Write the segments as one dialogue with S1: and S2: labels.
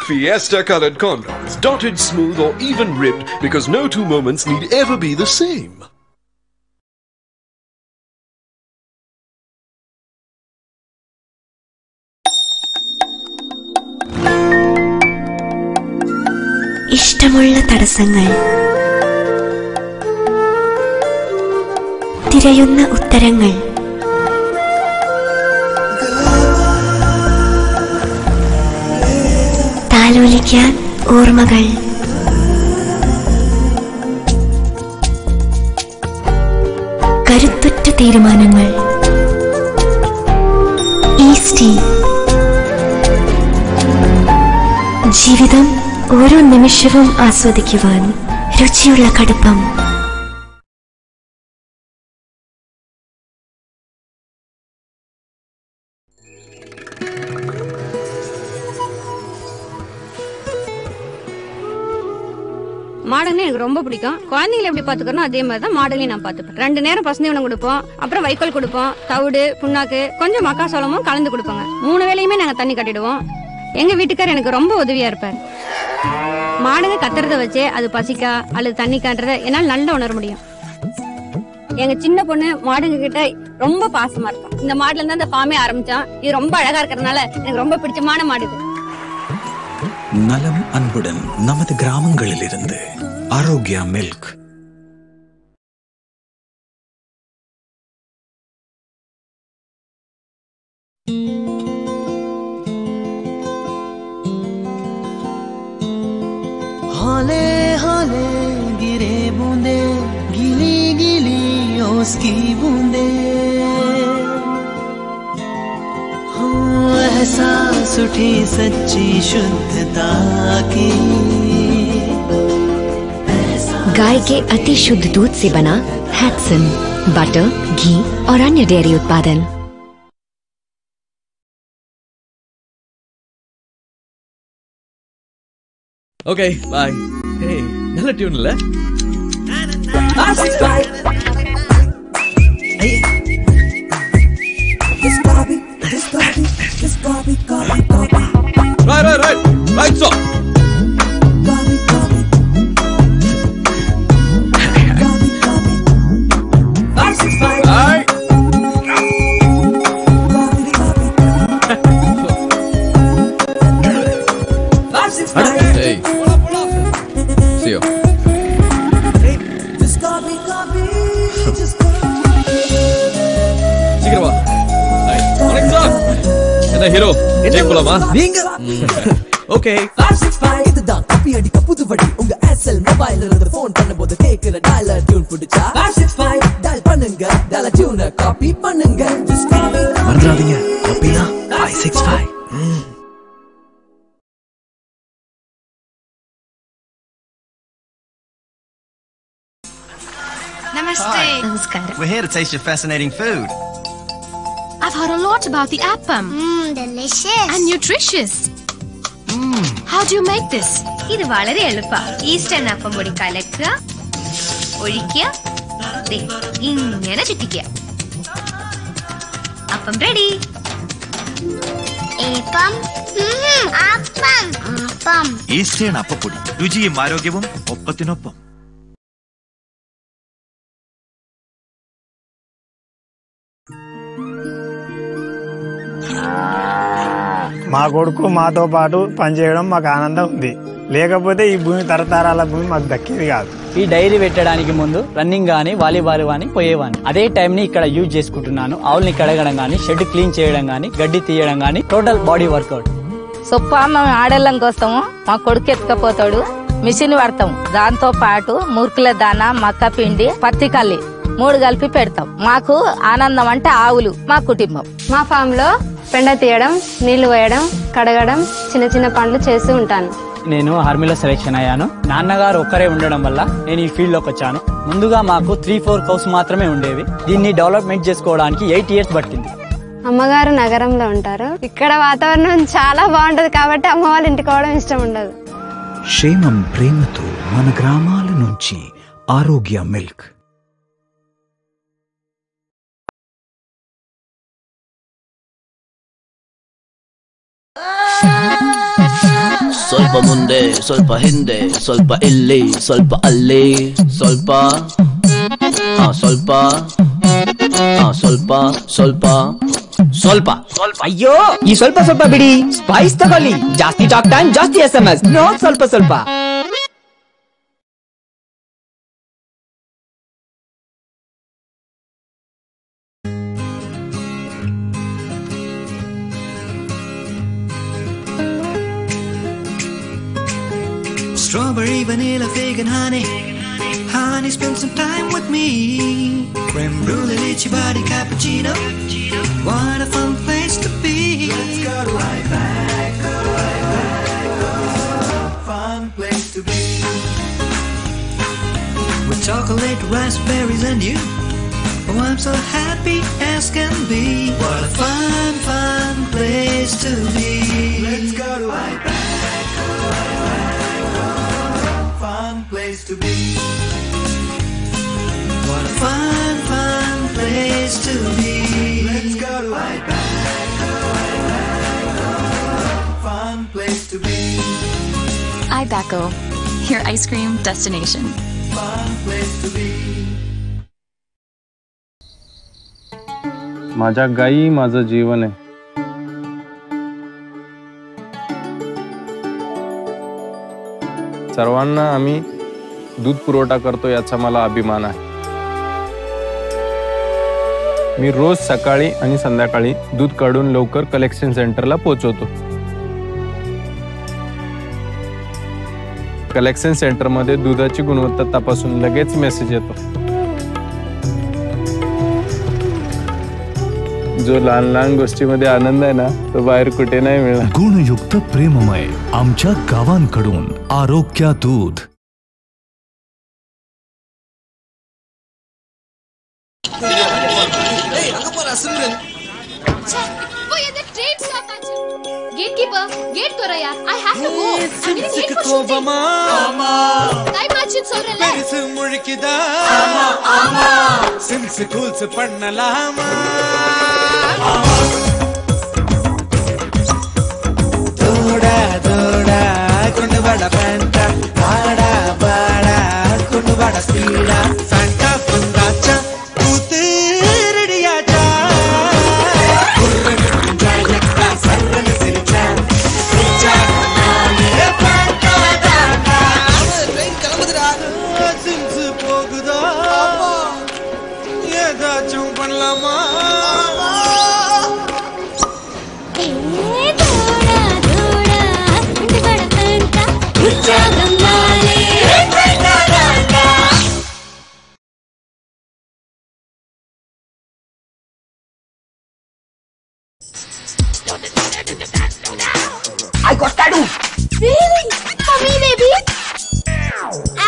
S1: Fiesta-colored condoms, dotted, smooth, or even ripped, because no two moments need ever be the same.
S2: ഇഷ്ടമുള്ള തടസ്സങ്ങൾ, തിരയുന്ന ഉത്തരങ്ങൾ, താലോലിക്കാൻ ഓർമ്മകൾ, കരുത്തുറ്റ തീരുമാനങ്ങൾ. ഈസ്റ്റി ജീവിതം ഓരോ നിമിഷവും ആസ്വദിക്കുവാൻ രുചിയുള്ള കടുപ്പം.
S3: மாடல்னு எனக்கு ரொம்ப பிடிக்கும். குழந்தைங்களை எப்படி பாத்துக்கணும் அதே மாதிரி தான் மாடலையும் நான் பாத்துப்பேன். 2 நேரம் பசுந்தீவனம் கொடுப்போம், அப்புறம் வைக்கோல் கொடுப்போம், தவிடு, புண்ணாக்கு, கொஞ்சம் மக்காசோளமும் கலந்து கொடுப்போங்க. 3 வேளையுமே நாங்க தண்ணி கட்டிடுவோம். எங்க வீட்டுக்காரர் எனக்கு ரொம்ப உதவியா இருப்பார். மாடுங்க கத்துறத வச்சே அது பசிக்கா அல்லது தண்ணி காட்டுறத என்னால் நல்லா உணர முடியும். எங்க சின்ன பொண்ணு மாடுங்க கிட்ட ரொம்ப பாசமா இருக்கும். இந்த மாடுல இருந்து அந்த ஃபார்மே ஆரம்பிச்சோம். இது ரொம்ப அழகா இருக்கறதுனால எனக்கு ரொம்ப பிடிச்சமான மாடு இது.
S4: நலம் அன்புடன் நமது கிராமங்களிலிருந்து ஆரோக்கியா மில்க்.
S5: हौले हौले गिरे बूंदे, गीली गीली उसकी बूंदे, एहसास उठी सच्ची शुद्धता की।
S6: गाय के अति शुद्ध दूध से बना हैट्सन, बटर, घी और अन्य डेयरी उत्पादन.
S7: Okay, bye. Hey, நல்ல டியூன் இல்ல? Right, so. Hey. See you. சீக்கிரம் வா. வணக்கம் சார். என்ன ஹீரோ? என்ன போலாமா?
S5: நீங்க
S7: ஓகே.
S5: 565 இதுதான் காப்பி அடிக்க புது வழி. உங்க ஏர்செல் மொபைல்ல இருந்து ஃபோன் பண்ணும்போது கேக்குற டயலர் டியூன் பிடிச்சா 565 டயல் பண்ணுங்க. டயலர் டியூனை காப்பி பண்ணுங்க.
S4: மறந்துடாதீங்க. காப்பினா 565.
S8: Namaste.
S6: Namaskaram.
S9: We're here to taste your fascinating food.
S8: I've heard a lot about the appam.
S10: Delicious.
S8: And nutritious. How do you make this?
S10: ഇത് വളരെ എളുപ്പാ. ഈസ്റ്റേൺ അപ്പം പൊടി കലക്കുക, ഒഴിക്കുക, ഇങ്ങനെ ചുറ്റിക്കുക. അപ്പം റെഡി.
S9: ഈസ്റ്റേൺ അപ്പപ്പൊടി, രുചിയും ആരോഗ്യവും ഒപ്പത്തിനൊപ്പം.
S11: మా కొడుకు మాతో పాటు పనిచేయడం మాకు ఆనందం ఉంది. లేకపోతే ఈ భూమి తరతరాల భూమి మాకు దక్కేది కాదు.
S12: ఈ డైరీ పెట్టడానికి ముందు రన్నింగ్ గానీ వాలీబాల్ గానీ పోయేవాడిని. అదే టైం ని ఇక్కడ యూజ్ చేసుకుంటున్నాను. ఆవుల్ని కడగడం గానీ, షెడ్ క్లీన్ చేయడం గానీ, గడ్డి తీయడం గానీ, టోటల్ బాడీ వర్కౌట్.
S13: సొప్ప మేము ఆడేళ్ళం కోసము మా కొడుకు ఎత్తుకపోతాడు, మిషన్ పడతాం. దాంతో పాటు మురుకుల దాన, మక్క పిండి, పత్తి కల్లి 3 కలిపి పెడతాం. మాకు ఆనందం అంటే ఆవులు మా కుటుంబం.
S3: మా ఫామ్ లో పెండ తీయడం, నీళ్లు వేయడం, కడగడం, చిన్న చిన్న పనులు చేస్తూ ఉంటాను.
S12: నేను ఆర్మీలో సెలెక్షన్ అయ్యాను. నాన్నగారు ఒక్కరే ఉండడం వల్ల నేను ఈ ఫీల్డ్ లోకి వచ్చాను. ముందుగా మాకు 3-4 కౌస్ మాత్రమే ఉండేవి. దీన్ని డెవలప్మెంట్ చేసుకోవడానికి 8 years పట్టింది.
S3: అమ్మగారు నగరంలో ఉంటారు. ఇక్కడ వాతావరణం చాలా బాగుంటది కాబట్టి అమ్మ వాళ్ళ ఇంటికి పోవడం ఇష్టం ఉండదు.
S4: క్షేమం ప్రేమతో మన గ్రామాల నుంచి ఆరోగ్య మిల్క్.
S14: ಸ್ವಲ್ಪ ಮುಂದೆ ಸ್ವಲ್ಪ ಹಿಂದೆ ಸ್ವಲ್ಪ ಇಲ್ಲಿ ಸ್ವಲ್ಪ ಅಲ್ಲಿ ಸ್ವಲ್ಪ ಸ್ವಲ್ಪ ಸ್ವಲ್ಪ ಸ್ವಲ್ಪ ಸ್ವಲ್ಪ ಸ್ವಲ್ಪ.
S15: ಅಯ್ಯೋ ಈ ಸ್ವಲ್ಪ ಸ್ವಲ್ಪ ಬಿಡಿ, ಸ್ಪೈಸ್ ತಗೊಳ್ಳಿ. ಜಾಸ್ತಿ ಟಾಕ್ ಟೈಮ್, ಜಾಸ್ತಿ SMS, ನೋಟ್ ಸ್ವಲ್ಪ ಸ್ವಲ್ಪ.
S16: Strawberry, vanilla, fig and honey. Honey, spend some time with me. Creme brulee, lychee body, cappuccino. What a fun place to be. Let's go right back, go right back, go. Fun place to be. With chocolate, raspberries and you. Oh, I'm so happy as can be. What a fun, fun place to be. Let's go right back, go right back, go. Fun place to be. What a fun, fun place to be. Let's go right back, go right back, go. Fun place to be.
S17: iBacco, your ice cream destination.
S16: Fun place to be.
S18: माझ्या गायी माझं जीवन आहे. सर्वांना आम्ही दूध पुरवठा करतो याचा मला अभिमान आहे. मी रोज सकाळी आणि संध्याकाळी दूध काढून लवकर कलेक्शन सेंटरला पोहोचवतो. कलेक्शन सेंटरमध्ये दुधाची गुणवत्ता तपासून लगेच मेसेज येतो. जो लहान लहान गोष्टीमध्ये आनंद आहे ना, तो बाहेर कुठे नाही मिळणार.
S4: गुणयुक्त प्रेममय आमच्या गावांकडून आरोग्य दूध.
S8: Gatekeeper, gate tora yaar. I have to go. I'm in a gate for shooting. Time margin solrella.
S16: Perisu mulkida. Ama. Sim school se padna lama. Doda doda kundu bada panta. Bada bada kundu bada speeda. Santa fundacha.
S15: I got tattoo.
S8: Really? For me, baby?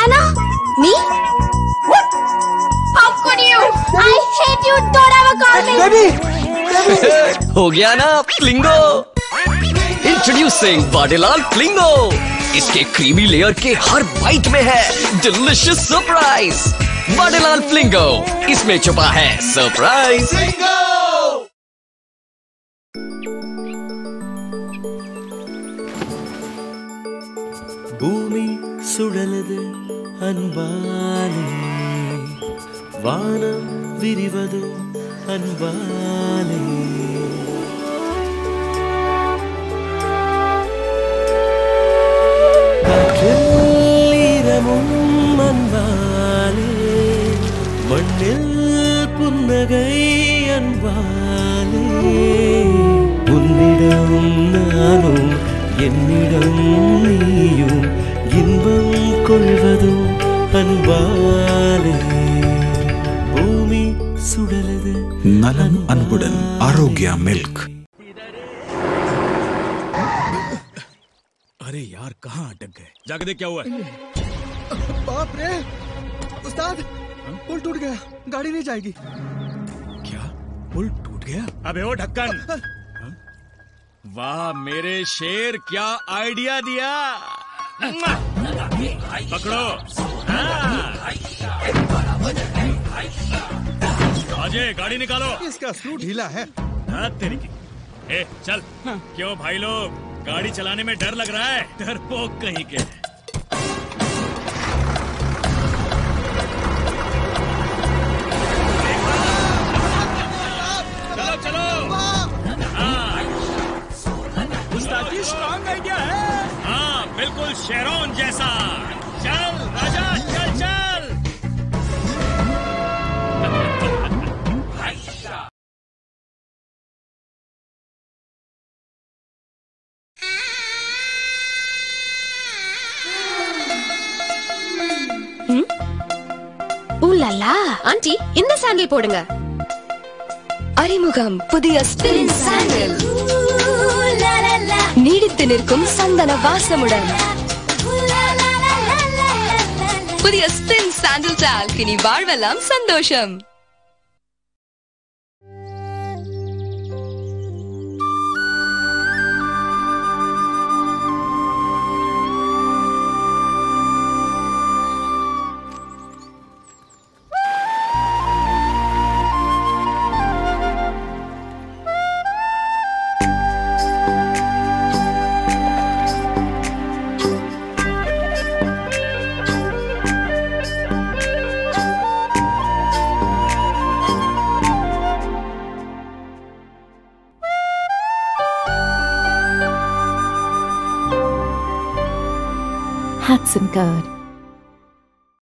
S8: Anna? Me? What? How could you? I hate you. Don't ever call me.
S15: Baby!
S1: हो गया ना फ्लिंगो. Introducing वाडेलाल फ्लिंगो. इसके creamy layer के हर bite में है delicious surprise. वाडेलाल फ्लिंगो, इसमें छुपा है सरप्राइज.
S16: பூமி சுழலுது அன்பாலே, வானம் விரிவது அன்பாலே. காற்றில் ஈரமும் அன்பாலே, மண்ணில் புன்னகை அன்பாலே. உன்னிடம் நானும் என்னிடம் நீயும் இன்பம் கொள்வதும் அன்பாலே. பூமி சுடலுது
S4: நலம் அன்புடன் ஆரோக்கியா மில்க்.
S19: अरे यार कहाँ अटक गए? जाके देख क्या हुआ है.
S20: बाप रे उस्ताद, पुल टूट गया, गाड़ी नहीं जाएगी.
S19: क्या पुल टूट गया? अबे ओ ढक्कन. वाह मेरे शेर, क्या आइडिया दिया. पकड़ो. अजय गाड़ी निकालो.
S20: इसका स्क्रू ढीला है.
S19: तेरी की. ए चल. क्यों भाई लोग, गाड़ी चलाने में डर लग रहा है, डरपोक कहीं के। चलो चलो। हाँ, उस्ताद जी स्ट्रॉन्ग आइडिया है। हाँ बिल्कुल शेरोन जैसा। चल राजा चल चल।
S6: ஊலலா ஆண்டி இந்த சாண்டல் போடுங்க. அறிமுகம் புதிய ஸ்பின் சாண்டல். நீடித்து நிற்கும் சந்தன வாசமுடன் புதிய ஸ்பின் சாண்டல் டால்க். இனி வாழ்வெல்லாம் சந்தோஷம்.
S21: Hudson Card.